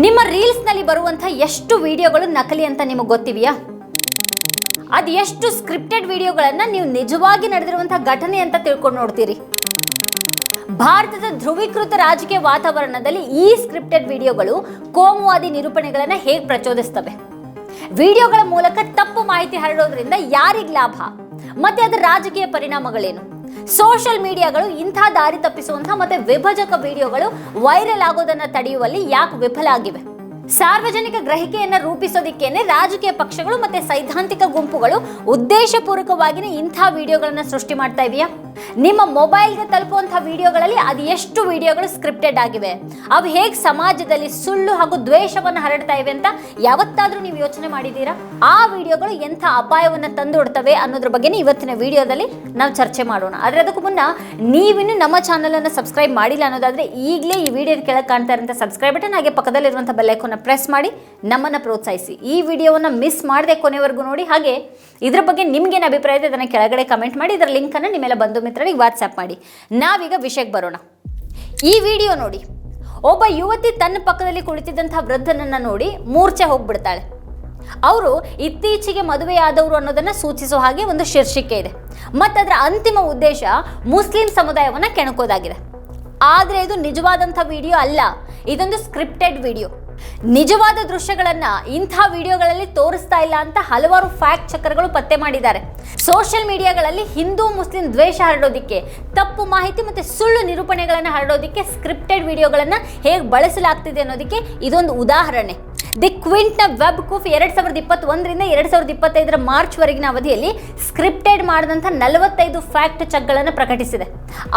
ನಿಮ್ಮ ರೀಲ್ಸ್ ನಲ್ಲಿ ಬರುವಂತ ಎಷ್ಟು ವಿಡಿಯೋಗಳು ನಕಲಿ ಅಂತ ನಿಮಗೆ ಗೊತ್ತಿವೆಯಾ? ಅದು ಎಷ್ಟು ಸ್ಕ್ರಿಪ್ಟೆಡ್ ವಿಡಿಯೋಗಳನ್ನ ನೀವು ನಿಜವಾಗಿ ನಡೆದಿರುವಂತಹ ಘಟನೆ ಅಂತ ತಿಳ್ಕೊಂಡು ನೋಡ್ತೀರಿ. ಭಾರತದ ಧ್ರುವೀಕೃತ ರಾಜಕೀಯ ವಾತಾವರಣದಲ್ಲಿ ಈ ಸ್ಕ್ರಿಪ್ಟೆಡ್ ವಿಡಿಯೋಗಳು ಕೋಮುವಾದಿ ನಿರೂಪಣೆಗಳನ್ನ ಹೇಗೆ ಪ್ರಚೋದಿಸ್ತವೆ? ವಿಡಿಯೋಗಳ ಮೂಲಕ ತಪ್ಪು ಮಾಹಿತಿ ಹರಡೋದ್ರಿಂದ ಯಾರಿಗೆ ಲಾಭ ಮತ್ತೆ ಅದರ ರಾಜಕೀಯ ಪರಿಣಾಮಗಳೇನು? ಸೋಷಿಯಲ್ ಮೀಡಿಯಾಗಳು ಇಂಥ ದಾರಿ ತಪ್ಪಿಸುವಂತಹ ಮತ್ತೆ ವಿಭಜಕ ವಿಡಿಯೋಗಳು ವೈರಲ್ ಆಗೋದನ್ನ ತಡೆಯುವಲ್ಲಿ ಯಾಕೆ ವಿಫಲ ಆಗಿವೆ? ಸಾರ್ವಜನಿಕ ಗ್ರಹಿಕೆಯನ್ನ ರೂಪಿಸೋದಿಕ್ಕೇನೆ ರಾಜಕೀಯ ಪಕ್ಷಗಳು ಮತ್ತೆ ಸೈದ್ಧಾಂತಿಕ ಗುಂಪುಗಳು ಉದ್ದೇಶಪೂರ್ವಕವಾಗಿನೇ ಇಂಥ ವಿಡಿಯೋಗಳನ್ನ ಸೃಷ್ಟಿ ಮಾಡ್ತಾ ಇದೆಯಾ? ನಿಮ್ಮ ಮೊಬೈಲ್ಗೆ ತಲುಪುವಂತಹ ವಿಡಿಯೋಗಳಲ್ಲಿ ಅದು ಎಷ್ಟು ವಿಡಿಯೋಗಳು ಸ್ಕ್ರಿಪ್ಟೆಡ್ ಆಗಿವೆ? ಅವು ಹೇಗೆ ಸಮಾಜದಲ್ಲಿ ಸುಳ್ಳು ಹಾಗೂ ದ್ವೇಷವನ್ನು ಹರಡ್ತಾ ಇವೆ ಅಂತ ಯಾವತ್ತಾದ್ರೂ ನೀವು ಯೋಚನೆ ಮಾಡಿದ್ದೀರಾ? ಆ ವಿಡಿಯೋಗಳು ಎಂಥ ಅಪಾಯವನ್ನ ತಂದೊಡ್ತವೆ ಅನ್ನೋದ್ರ ಬಗ್ಗೆ ಇವತ್ತಿನ ವಿಡಿಯೋದಲ್ಲಿ ನಾವು ಚರ್ಚೆ ಮಾಡೋಣ. ಆದ್ರೆ ಅದಕ್ಕೂ ಮುನ್ನ ನೀವಿನ್ನು ನಮ್ಮ ಚಾನಲ್ ಅನ್ನು ಸಬ್ಸ್ಕ್ರೈಬ್ ಮಾಡಿಲ್ಲ ಅನ್ನೋದಾದ್ರೆ ಈಗಲೇ ಈ ವಿಡಿಯೋದ ಕೆಳಗೆ ಕಾಣ್ತಾ ಇರುವಂಥ ಸಬ್ಸ್ಕ್ರೈಬ್ ಬಟನ್ ಹಾಗೆ ಪಕ್ಕದಲ್ಲಿರುವಂಥ ಬೆಲ್ ಐಕಾನ್ ಪ್ರೆಸ್ ಮಾಡಿ ನಮ್ಮನ್ನು ಪ್ರೋತ್ಸಾಹಿಸಿ. ಈ ವಿಡಿಯೋವನ್ನು ಮಿಸ್ ಮಾಡದೆ ಕೊನೆವರೆಗೂ ನೋಡಿ. ಹಾಗೆ ಇದ್ರ ಬಗ್ಗೆ ನಿಮ್ಗೇನು ಅಭಿಪ್ರಾಯ ಇದೆ ಅದನ್ನು ಕೆಳಗಡೆ ಕಮೆಂಟ್ ಮಾಡಿ. ಇದರ ಲಿಂಕನ್ನು ನಿಮ್ಮೆಲ್ಲ ಬಂಧು ಮಿತ್ರರಿಗೆ ವಾಟ್ಸ್ಆ್ಯಪ್ ಮಾಡಿ. ನಾವೀಗ ವಿಷಯಕ್ಕೆ ಬರೋಣ. ಈ ವಿಡಿಯೋ ನೋಡಿ, ಒಬ್ಬ ಯುವತಿ ತನ್ನ ಪಕ್ಕದಲ್ಲಿ ಕುಳಿತಿದ್ದಂತಹ ವೃದ್ಧನನ್ನ ನೋಡಿ ಮೂರ್ಛೆ ಹೋಗ್ಬಿಡ್ತಾಳೆ. ಅವರು ಇತ್ತೀಚೆಗೆ ಮದುವೆಯಾದವರು ಅನ್ನೋದನ್ನ ಸೂಚಿಸೋ ಹಾಗೆ ಒಂದು ಶೀರ್ಷಿಕೆ ಇದೆ ಮತ್ತು ಅದರ ಅಂತಿಮ ಉದ್ದೇಶ ಮುಸ್ಲಿಂ ಸಮುದಾಯವನ್ನು ಕೆಣಕೋದಾಗಿದೆ. ಆದರೆ ಇದು ನಿಜವಾದಂಥ ವಿಡಿಯೋ ಅಲ್ಲ, ಇದೊಂದು ಸ್ಕ್ರಿಪ್ಟೆಡ್ ವಿಡಿಯೋ. ನಿಜವಾದ ದೃಶ್ಯಗಳನ್ನ ಇಂಥ ವಿಡಿಯೋಗಳಲ್ಲಿ ತೋರಿಸ್ತಾ ಇಲ್ಲ ಅಂತ ಹಲವಾರು ಫ್ಯಾಕ್ಟ್ ಚೆಕರ್ಗಳು ಪತ್ತೆ ಮಾಡಿದ್ದಾರೆ. ಸೋಷಿಯಲ್ ಮೀಡಿಯಾಗಳಲ್ಲಿ ಹಿಂದೂ ಮುಸ್ಲಿಂ ದ್ವೇಷ ಹರಡೋದಿಕ್ಕೆ, ತಪ್ಪು ಮಾಹಿತಿ ಮತ್ತೆ ಸುಳ್ಳು ನಿರೂಪಣೆಗಳನ್ನು ಹರಡೋದಿಕ್ಕೆ ಸ್ಕ್ರಿಪ್ಟೆಡ್ ವಿಡಿಯೋಗಳನ್ನ ಹೇಗೆ ಬಳಸಲಾಗ್ತಿದೆ ಅನ್ನೋದಕ್ಕೆ ಇದೊಂದು ಉದಾಹರಣೆ. ದಿ ಕ್ವಿಂಟ್ನ ವೆಬ್ ಕೂಫ್ 2021ರಿಂದ 2025 ಮಾರ್ಚ್ವರೆಗಿನ ಅವಧಿಯಲ್ಲಿ ಸ್ಕ್ರಿಪ್ಟೆಡ್ ಮಾಡಿದಂಥ 45 ಫ್ಯಾಕ್ಟ್ ಚೆಕ್ಗಳನ್ನು ಪ್ರಕಟಿಸಿದೆ.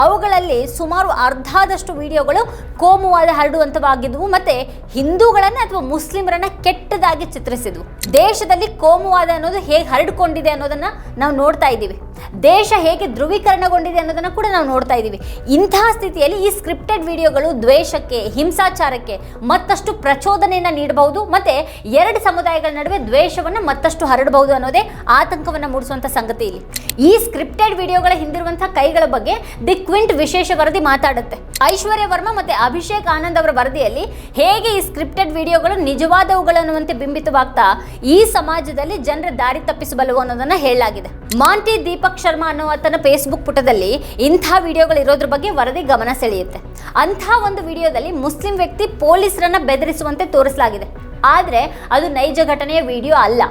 ಅವುಗಳಲ್ಲಿ ಸುಮಾರು ಅರ್ಧದಷ್ಟು ವಿಡಿಯೋಗಳು ಕೋಮುವಾದ ಹರಡುವಂತವಾಗಿದ್ವು ಮತ್ತೆ ಹಿಂದೂಗಳನ್ನ ಅಥವಾ ಮುಸ್ಲಿಮರನ್ನ ಕೆಟ್ಟದಾಗಿ ಚಿತ್ರಿಸಿದ್ವು. ದೇಶದಲ್ಲಿ ಕೋಮುವಾದ ಅನ್ನೋದು ಹೇಗೆ ಹರಡಿಕೊಂಡಿದೆ ಅನ್ನೋದನ್ನ ನಾವು ನೋಡ್ತಾ ಇದ್ದೀವಿ. ದೇಶ ಹೇಗೆ ಧ್ರುವೀಕರಣಗೊಂಡಿದೆ ಅನ್ನೋದನ್ನ ಕೂಡ ನಾವು ನೋಡ್ತಾ ಇದ್ದೀವಿ. ಇಂತಹ ಸ್ಥಿತಿಯಲ್ಲಿ ಈ ಸ್ಕ್ರಿಪ್ಟೆಡ್ ವಿಡಿಯೋಗಳು ದ್ವೇಷಕ್ಕೆ, ಹಿಂಸಾಚಾರಕ್ಕೆ ಮತ್ತಷ್ಟು ಪ್ರಚೋದನೆಯನ್ನ ನೀಡಬಹುದು ಮತ್ತೆ ಎರಡು ಸಮುದಾಯಗಳ ನಡುವೆ ದ್ವೇಷವನ್ನ ಮತ್ತಷ್ಟು ಹರಡಬಹುದು ಅನ್ನೋದೇ ಆತಂಕವನ್ನ ಮೂಡಿಸುವಂತ ಸಂಗತಿ ಇಲ್ಲಿ. ಈ ಸ್ಕ್ರಿಪ್ಟೆಡ್ ವಿಡಿಯೋಗಳ ಹಿಂದಿರುವಂತಹ ಕೈಗಳ ಬಗ್ಗೆ ದಿ ಕ್ವಿಂಟ್ ವಿಶೇಷ ವರದಿ ಮಾತಾಡುತ್ತೆ. ಐಶ್ವರ್ಯ ವರ್ಮಾ ಮತ್ತೆ ಅಭಿಷೇಕ್ ಆನಂದ್ ಅವರ ವರದಿಯಲ್ಲಿ ಹೇಗೆ ಈ ಸ್ಕ್ರಿಪ್ಟೆಡ್ ವಿಡಿಯೋಗಳು ನಿಜವಾದವುಗಳನ್ನುವಂತೆ ಬಿಂಬಿತವಾಗ್ತಾ ಈ ಸಮಾಜದಲ್ಲಿ ಜನರ ದಾರಿ ತಪ್ಪಿಸಬಲ್ಲವು ಅನ್ನೋದನ್ನ ಹೇಳಲಾಗಿದೆ. ಮಾಂಟಿ ದೀಪಕ್ ಶರ್ಮಾ ಅನ್ನೋ ತನ್ನ ಫೇಸ್ಬುಕ್ ಪುಟದಲ್ಲಿ ಇಂಥ ವಿಡಿಯೋಗಳು ಇರೋದ್ರ ಬಗ್ಗೆ ವರದಿ ಗಮನ ಸೆಳೆಯುತ್ತೆ. ಅಂಥ ಒಂದು ವಿಡಿಯೋದಲ್ಲಿ ಮುಸ್ಲಿಂ ವ್ಯಕ್ತಿ ಪೊಲೀಸರನ್ನ ಬೆದರಿಸುವಂತೆ ತೋರಿಸಲಾಗಿದೆ. ಆದರೆ ಅದು ನೈಜ ಘಟನೆಯ ವಿಡಿಯೋ ಅಲ್ಲ.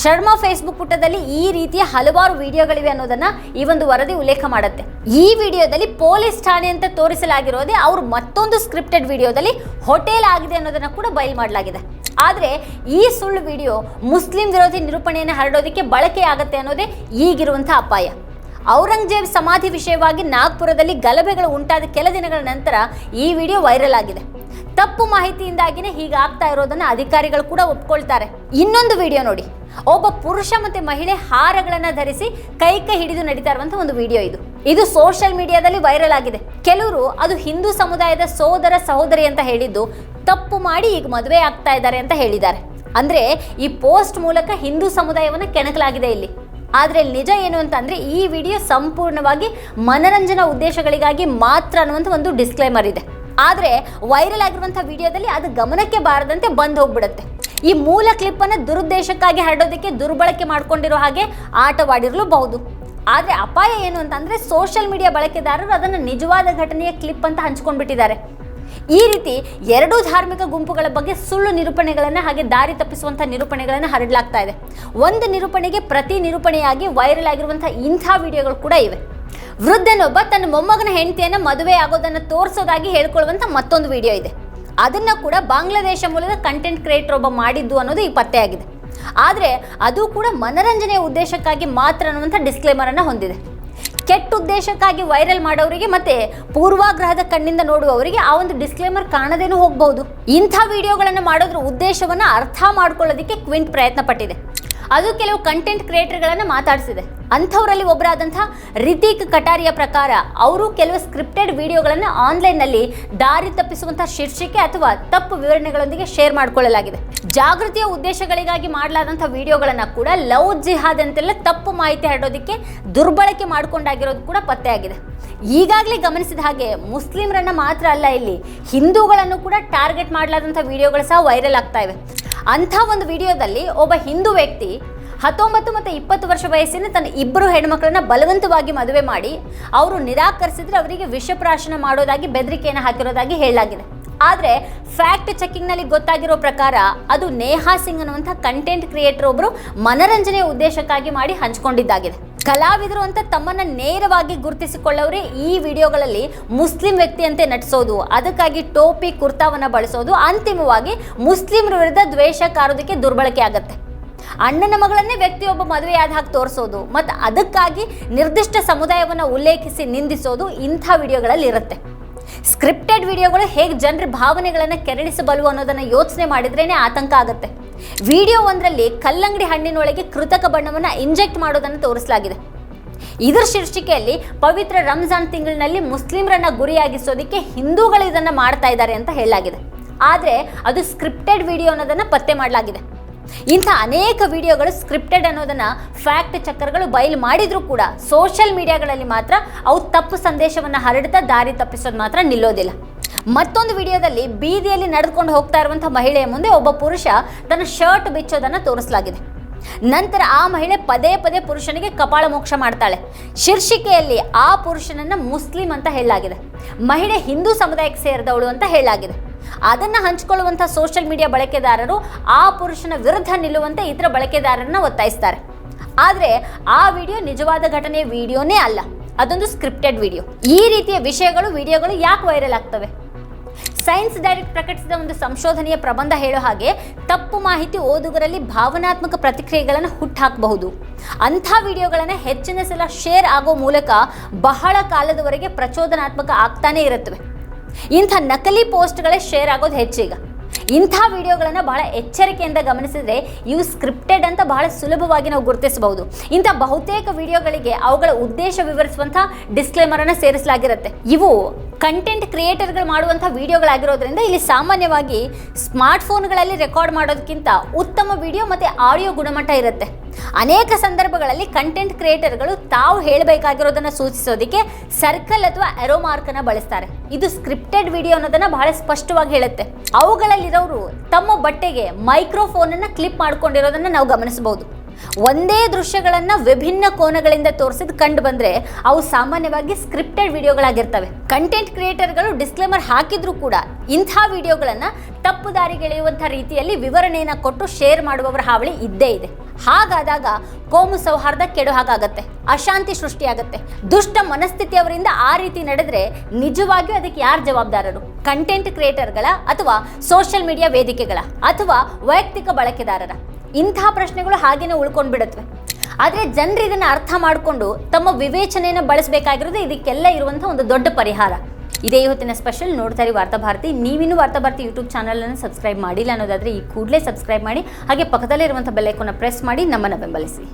ಶರ್ಮಾ ಫೇಸ್ಬುಕ್ ಪುಟದಲ್ಲಿ ಈ ರೀತಿಯ ಹಲವಾರು ವಿಡಿಯೋಗಳಿವೆ ಅನ್ನೋದನ್ನ ಈ ಒಂದು ವರದಿ ಉಲ್ಲೇಖ ಮಾಡುತ್ತೆ. ಈ ವಿಡಿಯೋದಲ್ಲಿ ಪೊಲೀಸ್ ಠಾಣೆ ಅಂತ ತೋರಿಸಲಾಗಿರೋದೇ ಅವರು ಮತ್ತೊಂದು ಸ್ಕ್ರಿಪ್ಟೆಡ್ ವಿಡಿಯೋದಲ್ಲಿ ಹೋಟೆಲ್ ಆಗಿದೆ ಅನ್ನೋದನ್ನ ಕೂಡ ಬಯಲು ಮಾಡಲಾಗಿದೆ. ಆದರೆ ಈ ಸುಳ್ಳು ವಿಡಿಯೋ ಮುಸ್ಲಿಂ ವಿರೋಧಿ ನಿರೂಪಣೆಯನ್ನು ಹರಡೋದಕ್ಕೆ ಬಳಕೆಯಾಗತ್ತೆ ಅನ್ನೋದೇ ಈಗಿರುವಂಥ ಅಪಾಯ. ಔರಂಗಜೇಬ್ ಸಮಾಧಿ ವಿಷಯವಾಗಿ ನಾಗ್ಪುರದಲ್ಲಿ ಗಲಭೆಗಳು ಉಂಟಾದ ಕೆಲ ದಿನಗಳ ನಂತರ ಈ ವಿಡಿಯೋ ವೈರಲ್ ಆಗಿದೆ. ತಪ್ಪು ಮಾಹಿತಿಯಿಂದಾಗಿನೇ ಹೀಗಾಗ್ತಾ ಇರೋದನ್ನ ಅಧಿಕಾರಿಗಳು ಕೂಡ ಒಪ್ಕೊಳ್ತಾರೆ. ಇನ್ನೊಂದು ವಿಡಿಯೋ ನೋಡಿ, ಒಬ್ಬ ಪುರುಷ ಮತ್ತೆ ಮಹಿಳೆ ಹಾರಗಳನ್ನ ಧರಿಸಿ ಕೈ ಹಿಡಿದು ನಡೀತಾ ಇರುವಂತಹ ಒಂದು ವಿಡಿಯೋ ಇದು ಸೋಷಿಯಲ್ ಮೀಡಿಯಾದಲ್ಲಿ ವೈರಲ್ ಆಗಿದೆ. ಕೆಲವರು ಅದು ಹಿಂದೂ ಸಮುದಾಯದ ಸೋದರ ಸಹೋದರಿ ಅಂತ ಹೇಳಿದ್ದು ತಪ್ಪು ಮಾಡಿ ಈಗ ಮದುವೆ ಆಗ್ತಾ ಇದ್ದಾರೆ ಅಂತ ಹೇಳಿದ್ದಾರೆ. ಅಂದ್ರೆ ಈ ಪೋಸ್ಟ್ ಮೂಲಕ ಹಿಂದೂ ಸಮುದಾಯವನ್ನು ಕೆಣಕಲಾಗಿದೆ ಇಲ್ಲಿ. ಆದರೆ ನಿಜ ಏನು ಅಂತಂದ್ರೆ ಈ ವಿಡಿಯೋ ಸಂಪೂರ್ಣವಾಗಿ ಮನರಂಜನಾ ಉದ್ದೇಶಗಳಿಗಾಗಿ ಮಾತ್ರ ಅನ್ನುವಂಥ ಒಂದು ಡಿಸ್ಕ್ಲೈಮರ್ ಇದೆ. ಆದರೆ ವೈರಲ್ ಆಗಿರುವಂಥ ವಿಡಿಯೋದಲ್ಲಿ ಅದು ಗಮನಕ್ಕೆ ಬಾರದಂತೆ ಬಂದು ಹೋಗ್ಬಿಡುತ್ತೆ. ಈ ಮೂಲ ಕ್ಲಿಪ್ ಅನ್ನು ದುರುದ್ದೇಶಕ್ಕಾಗಿ ಹರಡೋದಕ್ಕೆ ದುರ್ಬಳಕೆ ಮಾಡ್ಕೊಂಡಿರೋ ಹಾಗೆ ಆಟವಾಡಿರಲೂಬಹುದು. ಆದರೆ ಅಪಾಯ ಏನು ಅಂತಂದ್ರೆ ಸೋಷಿಯಲ್ ಮೀಡಿಯಾ ಬಳಕೆದಾರರು ಅದನ್ನು ನಿಜವಾದ ಘಟನೆಯ ಕ್ಲಿಪ್ ಅಂತ ಹಂಚ್ಕೊಂಡ್ಬಿಟ್ಟಿದ್ದಾರೆ. ಈ ರೀತಿ ಎರಡೂ ಧಾರ್ಮಿಕ ಗುಂಪುಗಳ ಬಗ್ಗೆ ಸುಳ್ಳು ನಿರೂಪಣೆಗಳನ್ನು ಹಾಗೆ ದಾರಿ ತಪ್ಪಿಸುವಂಥ ನಿರೂಪಣೆಗಳನ್ನು ಹರಡಲಾಗ್ತಾ ಇದೆ. ಒಂದು ನಿರೂಪಣೆಗೆ ಪ್ರತಿ ನಿರೂಪಣೆಯಾಗಿ ವೈರಲ್ ಆಗಿರುವಂಥ ಇಂಥ ವಿಡಿಯೋಗಳು ಕೂಡ ಇವೆ. ವೃದ್ಧನೊಬ್ಬ ತನ್ನ ಮೊಮ್ಮಗನ ಹೆಂಡತಿಯನ್ನು ಮದುವೆ ಆಗೋದನ್ನು ತೋರಿಸೋದಾಗಿ ಹೇಳ್ಕೊಳ್ಳುವಂಥ ಮತ್ತೊಂದು ವಿಡಿಯೋ ಇದೆ. ಅದನ್ನ ಕೂಡ ಬಾಂಗ್ಲಾದೇಶ ಮೂಲದ ಕಂಟೆಂಟ್ ಕ್ರಿಯೇಟರ್ ಒಬ್ಬ ಮಾಡಿದ್ದು ಅನ್ನೋದು ಈಗ ಪತ್ತೆಯಾಗಿದೆ. ಆದರೆ ಅದು ಕೂಡ ಮನರಂಜನೆಯ ಉದ್ದೇಶಕ್ಕಾಗಿ ಮಾತ್ರ ಅನ್ನುವಂಥ ಡಿಸ್ಕ್ಲೇಮರ್ ಅನ್ನು ಹೊಂದಿದೆ. ಕೆಟ್ಟ ಉದ್ದೇಶಕ್ಕಾಗಿ ವೈರಲ್ ಮಾಡೋರಿಗೆ ಮತ್ತೆ ಪೂರ್ವಾಗ್ರಹದ ಕಣ್ಣಿಂದ ನೋಡುವವರಿಗೆ ಆ ಒಂದು ಡಿಸ್ಕ್ಲೇಮರ್ ಕಾಣದೇನೂ ಹೋಗಬಹುದು. ಇಂಥ ವಿಡಿಯೋಗಳನ್ನು ಮಾಡೋದ್ರ ಉದ್ದೇಶವನ್ನ ಅರ್ಥ ಮಾಡ್ಕೊಳ್ಳೋದಕ್ಕೆ ಕ್ವಿಂಟ್ ಪ್ರಯತ್ನ ಪಟ್ಟಿದೆ. ಅದು ಕೆಲವು ಕಂಟೆಂಟ್ ಕ್ರಿಯೇಟರ್ಗಳನ್ನು ಮಾತಾಡಿಸಿದೆ. ಅಂಥವರಲ್ಲಿ ಒಬ್ಬರಾದಂಥ ರಿತಿಕ್ ಕಟಾರಿಯ ಪ್ರಕಾರ ಅವರು ಕೆಲವು ಸ್ಕ್ರಿಪ್ಟೆಡ್ ವಿಡಿಯೋಗಳನ್ನು ಆನ್ಲೈನ್ನಲ್ಲಿ ದಾರಿ ತಪ್ಪಿಸುವಂಥ ಶೀರ್ಷಿಕೆ ಅಥವಾ ತಪ್ಪು ವಿವರಣೆಗಳೊಂದಿಗೆ ಶೇರ್ ಮಾಡಿಕೊಳ್ಳಲಾಗಿದೆ. ಜಾಗೃತಿಯ ಉದ್ದೇಶಗಳಿಗಾಗಿ ಮಾಡಲಾದಂಥ ವಿಡಿಯೋಗಳನ್ನು ಕೂಡ ಲವ್ ಜಿಹಾದ್ ಅಂತೆಲ್ಲ ತಪ್ಪು ಮಾಹಿತಿ ಹರಡೋದಕ್ಕೆ ದುರ್ಬಳಕೆ ಮಾಡಿಕೊಂಡಾಗಿರೋದು ಕೂಡ ಪತ್ತೆಯಾಗಿದೆ. ಈಗಾಗಲೇ ಗಮನಿಸಿದ ಹಾಗೆ ಮುಸ್ಲಿಮರನ್ನ ಮಾತ್ರ ಅಲ್ಲ, ಇಲ್ಲಿ ಹಿಂದೂಗಳನ್ನು ಕೂಡ ಟಾರ್ಗೆಟ್ ಮಾಡಲಾದಂಥ ವಿಡಿಯೋಗಳು ಸಹ ವೈರಲ್ ಆಗ್ತಾ ಇವೆ. ಅಂಥ ಒಂದು ವಿಡಿಯೋದಲ್ಲಿ ಒಬ್ಬ ಹಿಂದೂ ವ್ಯಕ್ತಿ 19 ಮತ್ತು 20 ವರ್ಷ ವಯಸ್ಸಿನ ತನ್ನ 2 ಹೆಣ್ಮಕ್ಳನ್ನ ಬಲವಂತವಾಗಿ ಮದುವೆ ಮಾಡಿ ಅವರು ನಿರಾಕರಿಸಿದ್ರೆ ಅವರಿಗೆ ವಿಷಪ್ರಾಶನ ಮಾಡೋದಾಗಿ ಬೆದರಿಕೆಯನ್ನು ಹಾಕಿರೋದಾಗಿ ಹೇಳಲಾಗಿದೆ. ಆದರೆ ಫ್ಯಾಕ್ಟ್ ಚೆಕಿಂಗ್ನಲ್ಲಿ ಗೊತ್ತಾಗಿರೋ ಪ್ರಕಾರ ಅದು ನೇಹಾ ಸಿಂಗ್ ಅನ್ನುವಂಥ ಕಂಟೆಂಟ್ ಕ್ರಿಯೇಟರ್ ಒಬ್ಬರು ಮನರಂಜನೆಯ ಉದ್ದೇಶಕ್ಕಾಗಿ ಮಾಡಿ ಹಂಚಿಕೊಂಡಿದ್ದಾಗಿದೆ. ಕಲಾವಿದರು ಅಂತ ತಮ್ಮನ್ನ ನೇರವಾಗಿ ಗುರುತಿಸಿಕೊಳ್ಳೋರೇ ಈ ವಿಡಿಯೋಗಳಲ್ಲಿ ಮುಸ್ಲಿಂ ವ್ಯಕ್ತಿಯಂತೆ ನಟಿಸೋದು, ಅದಕ್ಕಾಗಿ ಟೋಪಿ ಕುರ್ತಾವನ್ನ ಬಳಸೋದು, ಅಂತಿಮವಾಗಿ ಮುಸ್ಲಿಮರ ವಿರುದ್ಧ ದ್ವೇಷ ಕಾರೋದಕ್ಕೆ ದುರ್ಬಳಕೆ ಆಗುತ್ತೆ. ಅಣ್ಣನ ಮಗಳನ್ನೇ ವ್ಯಕ್ತಿಯೊಬ್ಬ ಮದುವೆಯಾದ ಹಾಗೆ ತೋರಿಸೋದು ಮತ್ತು ಅದಕ್ಕಾಗಿ ನಿರ್ದಿಷ್ಟ ಸಮುದಾಯವನ್ನು ಉಲ್ಲೇಖಿಸಿ ನಿಂದಿಸೋದು ಇಂಥ ವಿಡಿಯೋಗಳಲ್ಲಿ ಇರುತ್ತೆ. ಸ್ಕ್ರಿಪ್ಟೆಡ್ ವಿಡಿಯೋಗಳು ಹೇಗೆ ಜನರ ಭಾವನೆಗಳನ್ನು ಕೆರಳಿಸಬಲ್ಲವು ಅನ್ನೋದನ್ನು ಯೋಚನೆ ಮಾಡಿದ್ರೇನೆ ಆತಂಕ ಆಗುತ್ತೆ. ವಿಡಿಯೋ ಒಂದರಲ್ಲಿ ಕಲ್ಲಂಗಡಿ ಹಣ್ಣಿನೊಳಗೆ ಕೃತಕ ಬಣ್ಣವನ್ನು ಇಂಜೆಕ್ಟ್ ಮಾಡೋದನ್ನು ತೋರಿಸಲಾಗಿದೆ. ಇದರ ಶೀರ್ಷಿಕೆಯಲ್ಲಿ ಪವಿತ್ರ ರಂಜಾನ್ ತಿಂಗಳಿನಲ್ಲಿ ಮುಸ್ಲಿಮರನ್ನ ಗುರಿಯಾಗಿಸೋದಕ್ಕೆ ಹಿಂದೂಗಳು ಇದನ್ನು ಮಾಡ್ತಾ ಇದ್ದಾರೆ ಅಂತ ಹೇಳಲಾಗಿದೆ. ಆದರೆ ಅದು ಸ್ಕ್ರಿಪ್ಟೆಡ್ ವಿಡಿಯೋ ಅನ್ನೋದನ್ನು ಪತ್ತೆ ಮಾಡಲಾಗಿದೆ. ಇಂಥ ಅನೇಕ ವಿಡಿಯೋಗಳು ಸ್ಕ್ರಿಪ್ಟೆಡ್ ಅನ್ನೋದನ್ನ ಫ್ಯಾಕ್ಟ್ ಚೆಕ್ಕರ್ಗಳು ಬಯಲು ಮಾಡಿದ್ರೂ ಕೂಡ ಸೋಷಿಯಲ್ ಮೀಡಿಯಾಗಳಲ್ಲಿ ಮಾತ್ರ ಅವು ತಪ್ಪು ಸಂದೇಶವನ್ನು ಹರಡ್ತಾ ದಾರಿ ತಪ್ಪಿಸೋದು ಮಾತ್ರ ನಿಲ್ಲೋದಿಲ್ಲ. ಮತ್ತೊಂದು ವಿಡಿಯೋದಲ್ಲಿ ಬೀದಿಯಲ್ಲಿ ನಡೆದುಕೊಂಡು ಹೋಗ್ತಾ ಇರುವಂಥ ಮಹಿಳೆಯ ಮುಂದೆ ಒಬ್ಬ ಪುರುಷ ತನ್ನ ಶರ್ಟ್ ಬಿಚ್ಚೋದನ್ನು ತೋರಿಸಲಾಗಿದೆ. ನಂತರ ಆ ಮಹಿಳೆ ಪದೇ ಪದೇ ಪುರುಷನಿಗೆ ಕಪಾಳ ಮೋಕ್ಷ ಮಾಡ್ತಾಳೆ. ಶೀರ್ಷಿಕೆಯಲ್ಲಿ ಆ ಪುರುಷನನ್ನ ಮುಸ್ಲಿಂ ಅಂತ ಹೇಳಲಾಗಿದೆ. ಮಹಿಳೆ ಹಿಂದೂ ಸಮುದಾಯಕ್ಕೆ ಸೇರಿದವಳು ಅಂತ ಹೇಳಲಾಗಿದೆ. ಅದನ್ನು ಹಂಚಿಕೊಳ್ಳುವಂಥ ಸೋಷಿಯಲ್ ಮೀಡಿಯಾ ಬಳಕೆದಾರರು ಆ ಪುರುಷನ ವಿರುದ್ಧ ನಿಲ್ಲುವಂತೆ ಇತರ ಬಳಕೆದಾರರನ್ನ ಒತ್ತಾಯಿಸ್ತಾರೆ. ಆದರೆ ಆ ವಿಡಿಯೋ ನಿಜವಾದ ಘಟನೆಯ ವಿಡಿಯೋನೇ ಅಲ್ಲ, ಅದೊಂದು ಸ್ಕ್ರಿಪ್ಟೆಡ್ ವಿಡಿಯೋ. ಈ ರೀತಿಯ ವಿಡಿಯೋಗಳು ಯಾಕೆ ವೈರಲ್ ಆಗ್ತವೆ? ಸೈನ್ಸ್ ಡೈರೆಕ್ಟ್ ಪ್ರಕಟಿಸಿದ ಒಂದು ಸಂಶೋಧನೆಯ ಪ್ರಬಂಧ ಹೇಳೋ ಹಾಗೆ ತಪ್ಪು ಮಾಹಿತಿ ಓದುಗರಲ್ಲಿ ಭಾವನಾತ್ಮಕ ಪ್ರತಿಕ್ರಿಯೆಗಳನ್ನು ಹುಟ್ಟುಹಾಕಬಹುದು. ಅಂಥ ವಿಡಿಯೋಗಳನ್ನು ಹೆಚ್ಚಿನ ಸಲ ಶೇರ್ ಆಗೋ ಮೂಲಕ ಬಹಳ ಕಾಲದವರೆಗೆ ಪ್ರಚೋದನಾತ್ಮಕ ಆಗ್ತಾನೆ ಇರುತ್ತವೆ. ಇಂಥ ನಕಲಿ ಪೋಸ್ಟ್ಗಳೇ ಶೇರ್ ಆಗೋದು ಹೆಚ್ಚೀಗ. ಇಂಥ ವಿಡಿಯೋಗಳನ್ನು ಬಹಳ ಎಚ್ಚರಿಕೆಯಿಂದ ಗಮನಿಸಿದರೆ ಇವು ಸ್ಕ್ರಿಪ್ಟೆಡ್ ಅಂತ ಬಹಳ ಸುಲಭವಾಗಿ ನಾವು ಗುರುತಿಸಬಹುದು. ಇಂಥ ಬಹುತೇಕ ವಿಡಿಯೋಗಳಿಗೆ ಅವುಗಳ ಉದ್ದೇಶ ವಿವರಿಸುವಂಥ ಡಿಸ್ಕ್ಲೇಮರನ್ನು ಸೇರಿಸಲಾಗಿರುತ್ತೆ. ಇವು ಕಂಟೆಂಟ್ ಕ್ರಿಯೇಟರ್ಗಳು ಮಾಡುವಂಥ ವಿಡಿಯೋಗಳಾಗಿರೋದ್ರಿಂದ ಇಲ್ಲಿ ಸಾಮಾನ್ಯವಾಗಿ ಸ್ಮಾರ್ಟ್ಫೋನ್ಗಳಲ್ಲಿ ರೆಕಾರ್ಡ್ ಮಾಡೋದಕ್ಕಿಂತ ಉತ್ತಮ ವಿಡಿಯೋ ಮತ್ತು ಆಡಿಯೋ ಗುಣಮಟ್ಟ ಇರುತ್ತೆ. ಅನೇಕ ಸಂದರ್ಭಗಳಲ್ಲಿ ಕಂಟೆಂಟ್ ಕ್ರಿಯೇಟರ್ಗಳು ತಾವು ಹೇಳಬೇಕಾಗಿರೋದನ್ನು ಸೂಚಿಸೋದಕ್ಕೆ ಸರ್ಕಲ್ ಅಥವಾ ಎರೋ ಮಾರ್ಕನ್ನು ಬಳಸ್ತಾರೆ. ಇದು ಸ್ಕ್ರಿಪ್ಟೆಡ್ ವಿಡಿಯೋ ಅನ್ನೋದನ್ನು ಬಹಳ ಸ್ಪಷ್ಟವಾಗಿ ಹೇಳುತ್ತೆ. ಅವುಗಳಲ್ಲಿರೋರು ತಮ್ಮ ಬಟ್ಟೆಗೆ ಮೈಕ್ರೋಫೋನನ್ನು ಕ್ಲಿಪ್ ಮಾಡ್ಕೊಂಡಿರೋದನ್ನು ನಾವು ಗಮನಿಸಬಹುದು. ಒಂದೇ ದೃಶ್ಯಗಳನ್ನು ವಿಭಿನ್ನ ಕೋನಗಳಿಂದ ತೋರಿಸಿದ್ ಕಂಡು ಬಂದ್ರೆ ಅವು ಸಾಮಾನ್ಯವಾಗಿ ಸ್ಕ್ರಿಪ್ಟೆಡ್ ವಿಡಿಯೋಗಳಾಗಿರ್ತವೆ. ಕಂಟೆಂಟ್ ಕ್ರಿಯೇಟರ್ಗಳು ಡಿಸ್ಕ್ಲೇಮರ್ ಹಾಕಿದ್ರೂ ಕೂಡ ಇಂಥ ವಿಡಿಯೋಗಳನ್ನು ತಪ್ಪು ದಾರಿಗೆಳೆಯುವಂಥ ರೀತಿಯಲ್ಲಿ ವಿವರಣೆಯನ್ನು ಕೊಟ್ಟು ಶೇರ್ ಮಾಡುವವರ ಹಾವಳಿ ಇದ್ದೇ ಇದೆ. ಹಾಗಾದಾಗ ಕೋಮು ಸೌಹಾರ್ದ ಕೆಡೋ ಹಾಗಾಗತ್ತೆ, ಅಶಾಂತಿ ಸೃಷ್ಟಿಯಾಗತ್ತೆ. ದುಷ್ಟ ಮನಸ್ಥಿತಿಯವರಿಂದ ಆ ರೀತಿ ನಡೆದ್ರೆ ನಿಜವಾಗಿಯೂ ಅದಕ್ಕೆ ಯಾರು ಜವಾಬ್ದಾರರು? ಕಂಟೆಂಟ್ ಕ್ರಿಯೇಟರ್ಗಳ ಅಥವಾ ಸೋಷಿಯಲ್ ಮೀಡಿಯಾ ವೇದಿಕೆಗಳ ಅಥವಾ ವೈಯಕ್ತಿಕ ಬಳಕೆದಾರರ? ಇಂಥ ಪ್ರಶ್ನೆಗಳು ಹಾಗೇನೆ ಉಳ್ಕೊಂಡು ಬಿಡುತ್ತವೆ. ಆದರೆ ಜನರು ಇದನ್ನು ಅರ್ಥ ಮಾಡಿಕೊಂಡು ತಮ್ಮ ವಿವೇಚನೆಯನ್ನು ಬಳಸಬೇಕಾಗಿರೋದು ಇದಕ್ಕೆಲ್ಲ ಇರುವಂಥ ಒಂದು ದೊಡ್ಡ ಪರಿಹಾರ. ಇದೇ ಇವತ್ತಿನ ಸ್ಪೆಷಲ್. ನೋಡ್ತಾ ಇರಿ ವಾರ್ತಾಭಾರತಿ. ನೀವಿನ್ನೂ ವಾರ್ತಾಭಾರತಿ ಯೂಟ್ಯೂಬ್ ಚಾನಲನ್ನು ಸಬ್ಸ್ಕ್ರೈಬ್ ಮಾಡಿಲ್ಲ ಅನ್ನೋದಾದರೆ ಈ ಕೂಡಲೇ ಸಬ್ಸ್ಕ್ರೈಬ್ ಮಾಡಿ, ಹಾಗೆ ಪಕ್ಕದಲ್ಲೇ ಇರುವಂಥ ಬೆಲ್ ಐಕಾನ್ನ ಪ್ರೆಸ್ ಮಾಡಿ ನಮ್ಮನ್ನು ಬೆಂಬಲಿಸಿ.